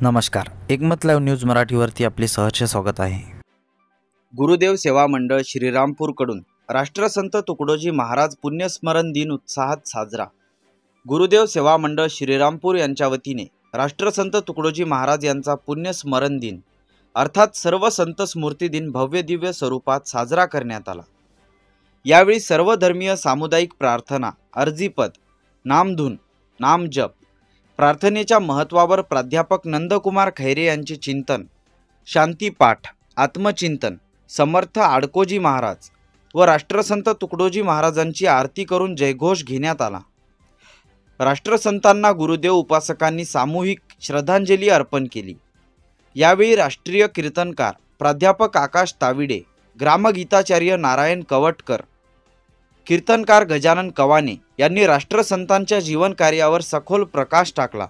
नमस्कार, एकमत live news मराठीवरती आपले सहर्ष स्वागत आहे। गुरुदेव सेवा मंडळ श्रीरामपूरकडून राष्ट्रसंत तुकडोजी महाराज पुण्यस्मरण दिन उत्साहात साजरा। गुरुदेव सेवा मंडळ श्रीरामपूर यांच्या वतीने राष्ट्रसंत तुकडोजी महाराज यांचा पुण्यस्मरण दिन अर्थात सर्व संत स्मृती दिन भव्य दिव्य स्वरूपात साजरा करण्यात आला। यावेळी सर्व धर्मीय सामुदायिक प्रार्थना, अर्जीपद, नामधून, नामजप, प्रार्थनेच्या महत्त्वावर प्राध्यापक नंदकुमार खैरे यांचे चिंतन, शांतीपाठ, आत्मचिंतन, समर्थ आडकोजी महाराज व राष्ट्रसंत तुकडोजी महाराजांची आरती करून जयघोष घेण्यात आला। राष्ट्रसंतांना गुरुदेव उपासकांनी सामूहिक श्रद्धांजली अर्पण केली। यावेळी राष्ट्रीय कीर्तनकार प्राध्यापक आकाश ताविडे, ग्रामगीताचार्य नारायण कवटकर, कीर्तनकार गजानन कवाने यांनी राष्ट्रसंतांच्या जीवन कार्यावर सखोल प्रकाश टाकला।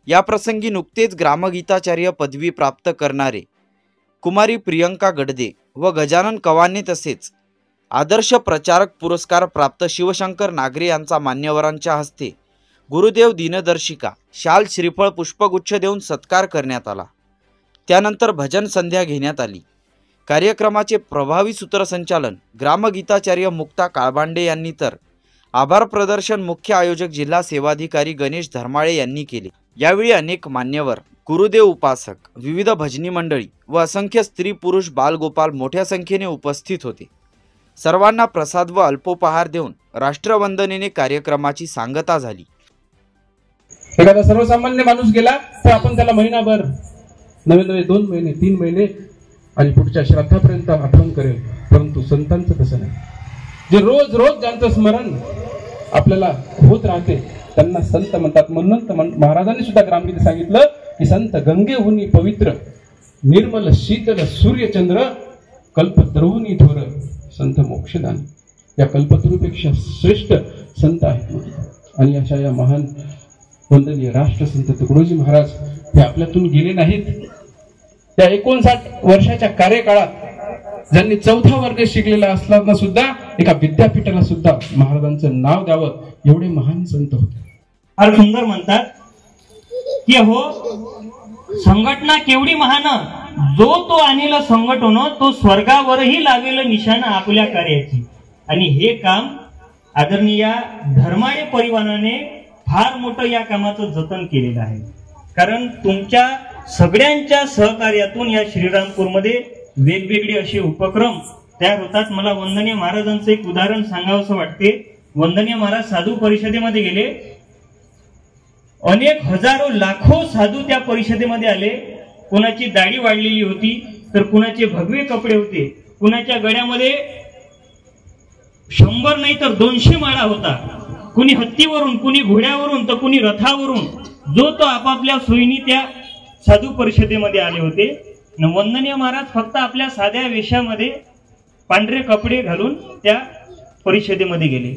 या प्रसंगी नुकतेच ग्रामगीताचार्य पदवी प्राप्त करणारे कुमारी प्रियंका गडदे व गजानन कवाने तसेच आदर्श प्रचारक पुरस्कार प्राप्त शिवशंकर नागरे यांचा मान्यवरांच्या हस्ते गुरुदेव दिनदर्शिका, शाल, श्रीफळ, पुष्पगुच्छ देऊन सत्कार करण्यात आला। त्यानंतर भजन संध्या घेण्यात आली। कार्यक्रमाचे प्रभावी सूत्रसंचालन ग्रामगीताचार्य मुक्ता काळबांडे यांनी तर आभार प्रदर्शन मुख्य आयोजक जिल्हा सेवाधिकारी गणेश धर्माळे यांनी केले। यावेळी अनेक मान्यवर, गुरुदेव उपासक, विविध भजनी मंडळी व असंख्य स्त्री पुरुष बालगोपाल मोठ्या संख्येने उपस्थित होते। सर्वांना प्रसाद व अल्पोपहार देऊन राष्ट्रवंदनेने कार्यक्रमाची सांगता झाली। एखादा सर्वसामान्य माणूस गेला तर आपण त्याला महिनाभर, नवे 2 महिने, 3 महिने आणि पुढच्या श्राद्धापर्यंत आठवण करेल, परंतु संतांचं तसं नाही। जे रोज रोज ज्यांचं स्मरण आपल्याला होत राहते त्यांना संत म्हणतात। म्हणून महाराजांनी सुद्धा ग्रामगीतेत सांगितलं की संत गंगेहुनी पवित्र, निर्मल शीतल सूर्यचंद्र, कल्पतरूनी थोर, संत मोक्षदान। या कल्पतरूपेक्षा श्रेष्ठ संत आहेत आणि अशा या महान वंदनीय राष्ट्रसंत तुकडोजी महाराज हे आपल्यातून गेले नाहीत। त्या 59 वर्षाच्या कार्यकाळात ज्यांनी 4था वर्ग शिकलेला असताना सुद्धा एका विद्यापीठाला सुद्धा महाराजांचं नाव द्यावं एवढे महान संत होते। फार सुंदर म्हणतात की हो, संघटना केवढी महान, जो तो आणील संघटन तो स्वर्गावरही लावेल निशाण आपल्या कार्याची। आणि हे काम आदरणीय धर्माळे परिवाराने फार मोठं या कामाचं जतन केलेलं आहे। कारण तुमच्या सगळ्यांच्या सहकार्यातून या श्रीरामपूरमध्ये वेगवेगळे असे उपक्रम तयार होतात। मला वंदनीय महाराजांचं एक उदाहरण सांगावंसं वाटते। वंदनीय महाराज साधू परिषदेमध्ये गेले, अनेक हजारो लाखो साधू त्या परिषदेमध्ये आले। कुणाची दाढी वाढलेली होती तर कुणाचे भगवे कपडे होते, कुणाच्या गळ्यामध्ये 100 नाही तर 200 माळा होता, कुणी हत्तीवरून, कुणी घोड्यावरून तर कुणी रथावरून, जो तो आपापल्या सोयीने त्या साधू परिषदेमध्ये आले होते। वंदनीय महाराज फक्त आपल्या साध्या वेशामध्ये पांढरे कपडे घालून त्या परिषदेमध्ये गेले।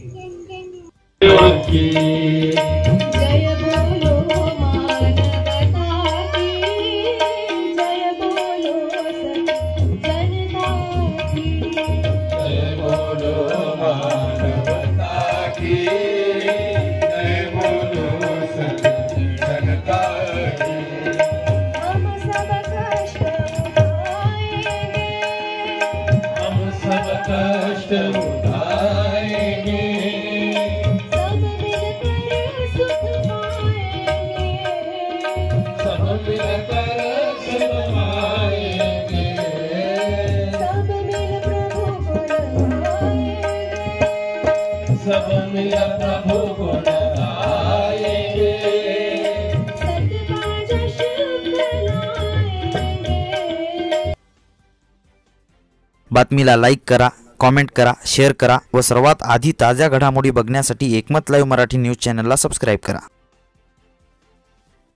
बातमीला लाईक करा, कमेंट करा, शेअर करा व सर्वात आधी ताज्या घडामोडी बघण्यासाठी एकमत लाईव्ह मराठी न्यूज चॅनलला सबस्क्राईब करा।